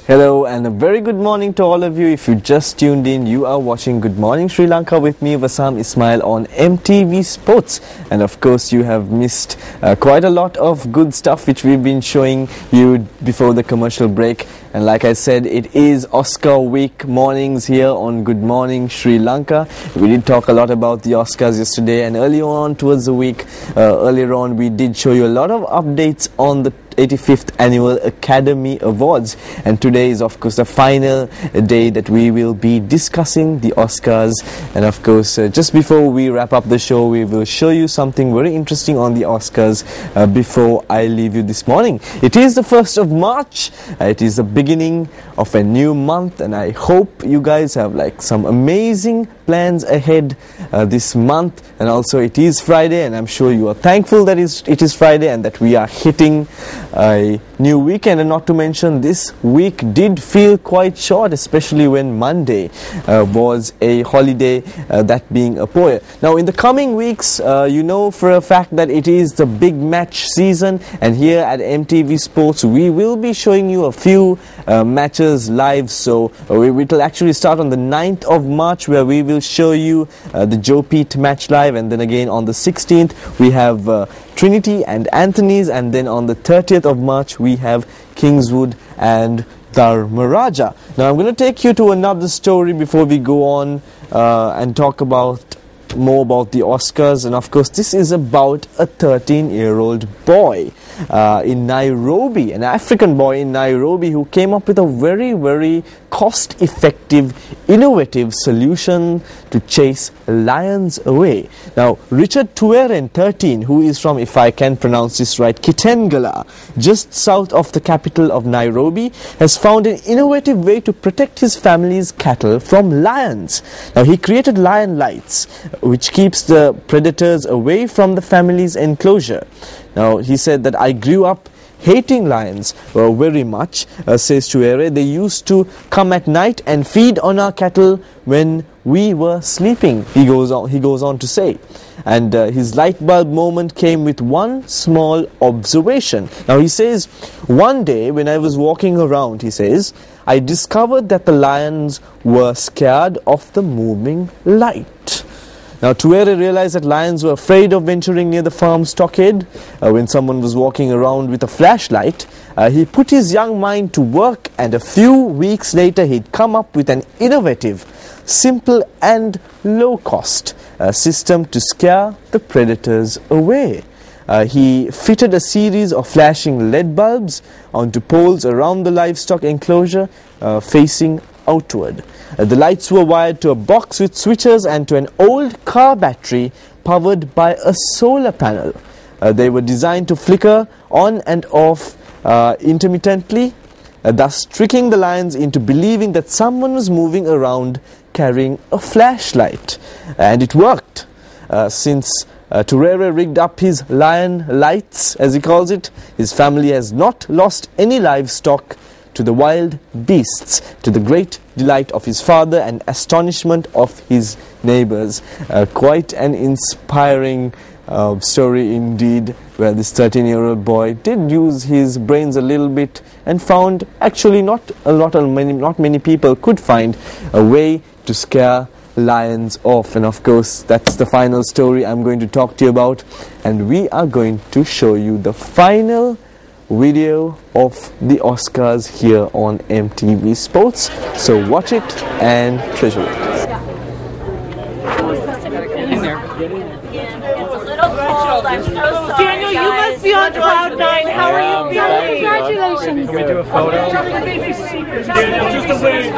Hello and a very good morning to all of you. If you just tuned in, you are watching Good Morning Sri Lanka with me, Vasam Ismail, on MTV Sports. And of course, you have missed quite a lot of good stuff which we've been showing you before the commercial break. And like I said, it is Oscar week mornings here on Good Morning Sri Lanka. We did talk a lot about the Oscars yesterday, and earlier on towards the week, earlier on we did show you a lot of updates on the 85th Annual Academy Awards, and today is of course the final day that we will be discussing the Oscars. And of course, just before we wrap up the show, we will show you something very interesting on the Oscars before I leave you this morning. It is the 1st of March. It is the beginning of a new month, and I hope you guys have some amazing plans ahead this month. And also it is Friday, and I'm sure you are thankful that it is Friday and that we are hitting a new weekend. And not to mention, this week did feel quite short, especially when Monday was a holiday, that being a Poya. Now in the coming weeks, you know for a fact that it is the big match season, and here at MTV Sports we will be showing you a few matches live. So we will actually start on the 9th of March, where we will show you the Joe Pete match live, and then again on the 16th we have Trinity and Anthony's, and then on the 30th of March we have Kingswood and Dharmaraja. Now I'm going to take you to another story before we go on and talk more about the Oscars. And of course this is about a 13-year-old boy in Nairobi, an African boy in Nairobi, who came up with a very, very cost-effective, innovative solution to chase lions away. Now Richard Tueren, 13, who is from, if I can pronounce this right, Kitengela, just south of the capital of Nairobi, has found an innovative way to protect his family's cattle from lions. Now he created lion lights, which keeps the predators away from the family's enclosure. Now he said that I grew up hating lions very much, says Tuere. They used to come at night and feed on our cattle when we were sleeping, he goes on to say. And his light bulb moment came with one small observation. Now he says, one day when I was walking around, he says, I discovered that the lions were scared of the moving light. Now Tuere realized that lions were afraid of venturing near the farm stockade when someone was walking around with a flashlight. He put his young mind to work, and a few weeks later he'd come up with an innovative, simple and low-cost system to scare the predators away. He fitted a series of flashing LED bulbs onto poles around the livestock enclosure facing outward. The lights were wired to a box with switches and to an old car battery powered by a solar panel. They were designed to flicker on and off intermittently, thus tricking the lions into believing that someone was moving around carrying a flashlight. And it worked. Since Tuere rigged up his lion lights, as he calls it, his family has not lost any livestock to the wild beasts, to the great delight of his father and astonishment of his neighbors. Quite an inspiring story indeed, where this 13-year-old boy did use his brains a little bit and found actually not many people could find a way to scare lions off. And of course that's the final story I'm going to talk to you about, and we are going to show you the final video of the Oscars here on MTV Sports. So watch it and treasure it. Daniel, you must be on cloud 9. How are you feeling? Congratulations. Can we do a photo? Daniel, just a wave.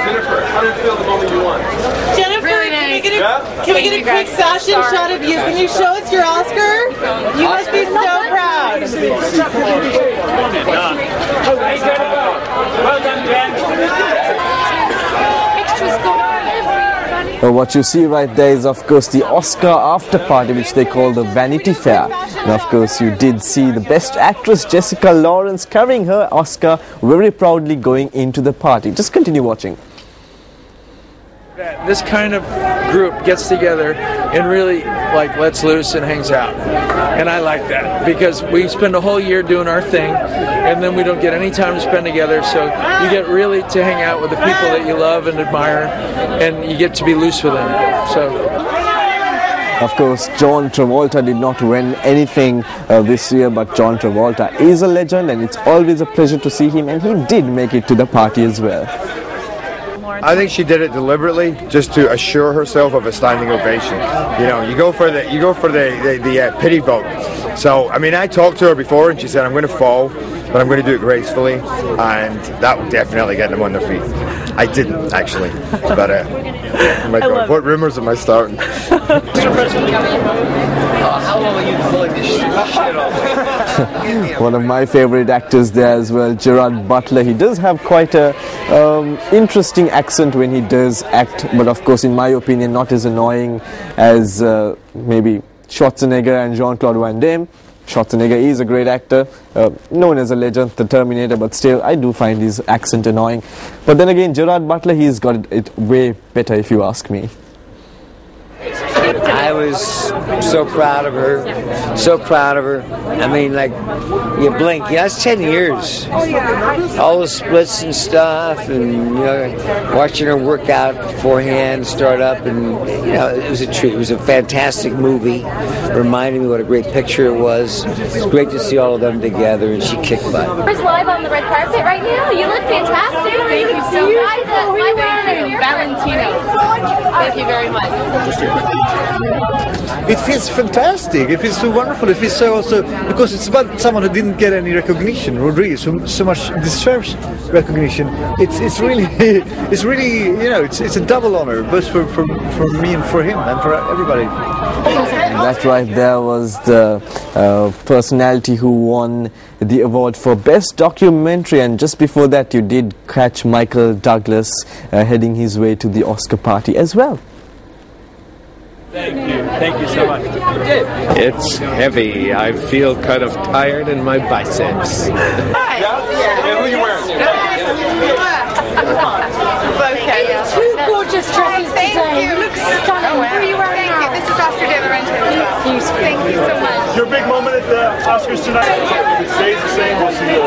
Jennifer, how do you feel the moment you won? Jennifer, really nice. Can we get a quick fashion shot of you? Can you show us your Oscar? You must be so proud. Well done, Ben. What you see right there is of course the Oscar after party, which they call the Vanity Fair. And of course you did see the best actress Jessica Lawrence carrying her Oscar very proudly going into the party. Just continue watching. This kind of group gets together and really like lets loose and hangs out, and I like that because we spend a whole year doing our thing, and then we don't get any time to spend together. So you get really to hang out with the people that you love and admire, and you get to be loose with them. So. Of course, John Travolta did not win anything this year, but John Travolta is a legend, and it's always a pleasure to see him, and he did make it to the party as well. I think she did it deliberately, just to assure herself of a standing ovation. You know, you go for the pity vote. So, I mean, I talked to her before, and she said, "I'm going to fall, but I'm going to do it gracefully," and that would definitely get them on their feet. I didn't actually, but oh my God, what rumors am I starting? Mr. President, how long are you pulling this shit off? One of my favorite actors there as well, Gerard Butler. He does have quite a interesting accent when he does act, but of course, in my opinion, not as annoying as maybe Schwarzenegger and Jean-Claude Van Damme. Schwarzenegger is a great actor, known as a legend, the Terminator, but still I do find his accent annoying. But then again, Gerard Butler, he's got it way better if you ask me. I was so proud of her, so proud of her. I mean, like, you blink, yeah, it's 10 years. All the splits and stuff, and, you know, watching her work out beforehand, start up, and, you know, it was a treat. It was a fantastic movie. Reminded me what a great picture it was. It's great to see all of them together, and she kicked butt. We're live on the red carpet right now. You look fantastic. Thank you so much. Valentino. Thank you very much. It feels fantastic. It feels so wonderful. It feels so also because it's about someone who didn't get any recognition. Rodriguez, who so much deserves recognition. It's really you know it's a double honor both for me and for him and for everybody. That right there was the personality who won the award for Best Documentary, and just before that you did catch Michael Douglas heading his way to the Oscar party as well. Thank you so much. It's heavy. I feel kind of tired in my biceps. Hi. Yeah, who are you wearing? Okay. Two gorgeous dresses today. You look stunning. Who are you wearing now? This is Oscar de la Renta as well. Beautiful. Thank you so much. Your big moment at the Oscars tonight. If it stays the same, we'll see you.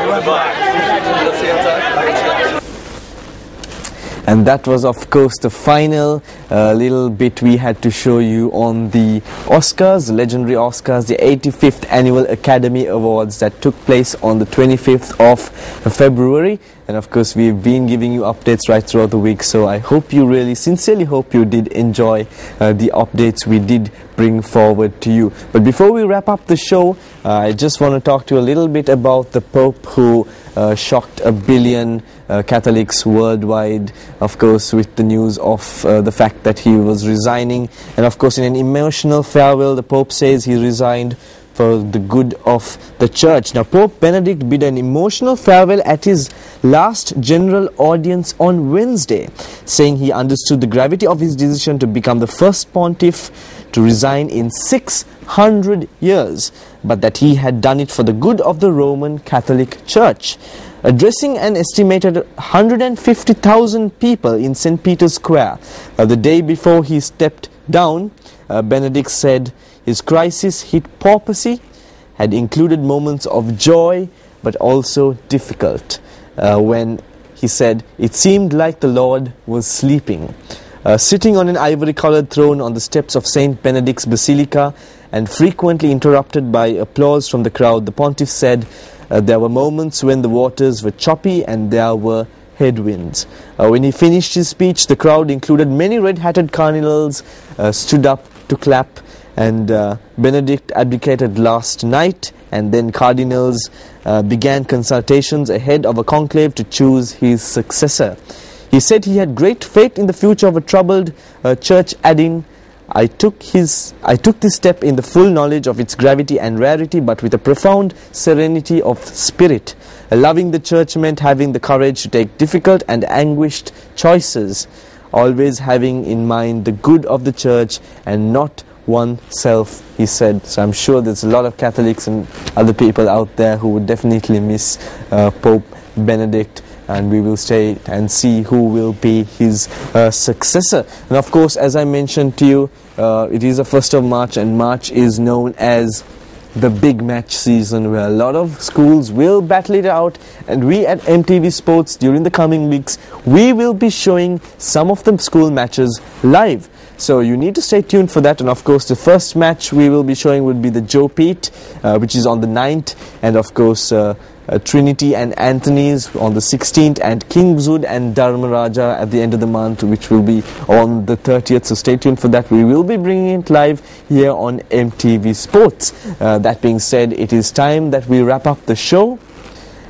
We're black. Let's see outside. And that was, of course, the final little bit we had to show you on the Oscars, the legendary Oscars, the 85th Annual Academy Awards that took place on the 25th of February. And of course, we've been giving you updates right throughout the week, so I hope you really, sincerely hope you did enjoy the updates we did bring forward to you. But before we wrap up the show, I just want to talk to you a little bit about the Pope who shocked 1 billion Catholics worldwide, of course, with the news of the fact that he was resigning. And of course, in an emotional farewell, the Pope says he resigned for the good of the Church. Now, Pope Benedict bid an emotional farewell at his last general audience on Wednesday, saying he understood the gravity of his decision to become the first pontiff to resign in 600 years, but that he had done it for the good of the Roman Catholic Church. Addressing an estimated 150,000 people in St. Peter's Square the day before he stepped down, Benedict said his crisis hit papacy had included moments of joy but also difficult, when he said it seemed like the Lord was sleeping. Sitting on an ivory-coloured throne on the steps of St. Benedict's Basilica and frequently interrupted by applause from the crowd, the pontiff said there were moments when the waters were choppy and there were headwinds. When he finished his speech, the crowd included many red-hatted cardinals stood up to clap, and Benedict abdicated last night, and then cardinals began consultations ahead of a conclave to choose his successor. He said he had great faith in the future of a troubled church, adding, I took this step in the full knowledge of its gravity and rarity, but with a profound serenity of spirit. Loving the church meant having the courage to take difficult and anguished choices, always having in mind the good of the church and not oneself, he said. So I'm sure there's a lot of Catholics and other people out there who would definitely miss Pope Benedict and we will stay and see who will be his successor. And of course, as I mentioned to you, it is the 1st of March, and March is known as the big match season, where a lot of schools will battle it out, and we at MTV Sports during the coming weeks, we will be showing some of the school matches live. So you need to stay tuned for that. And of course, the first match we will be showing would be the Joe Pete, which is on the 9th, and of course Trinity and Anthony's on the 16th, and Kingswood and Dharmaraja at the end of the month, which will be on the 30th. So stay tuned for that. We will be bringing it live here on MTV Sports. That being said, it is time that we wrap up the show,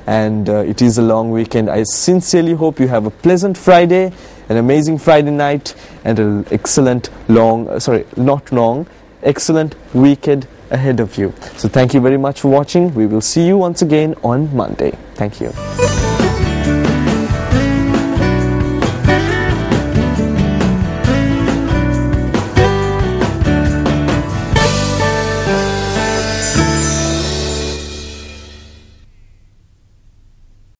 and it is a long weekend. I sincerely hope you have a pleasant Friday, an amazing Friday night, and an excellent excellent weekend ahead of you. So thank you very much for watching. We will see you once again on Monday. Thank you.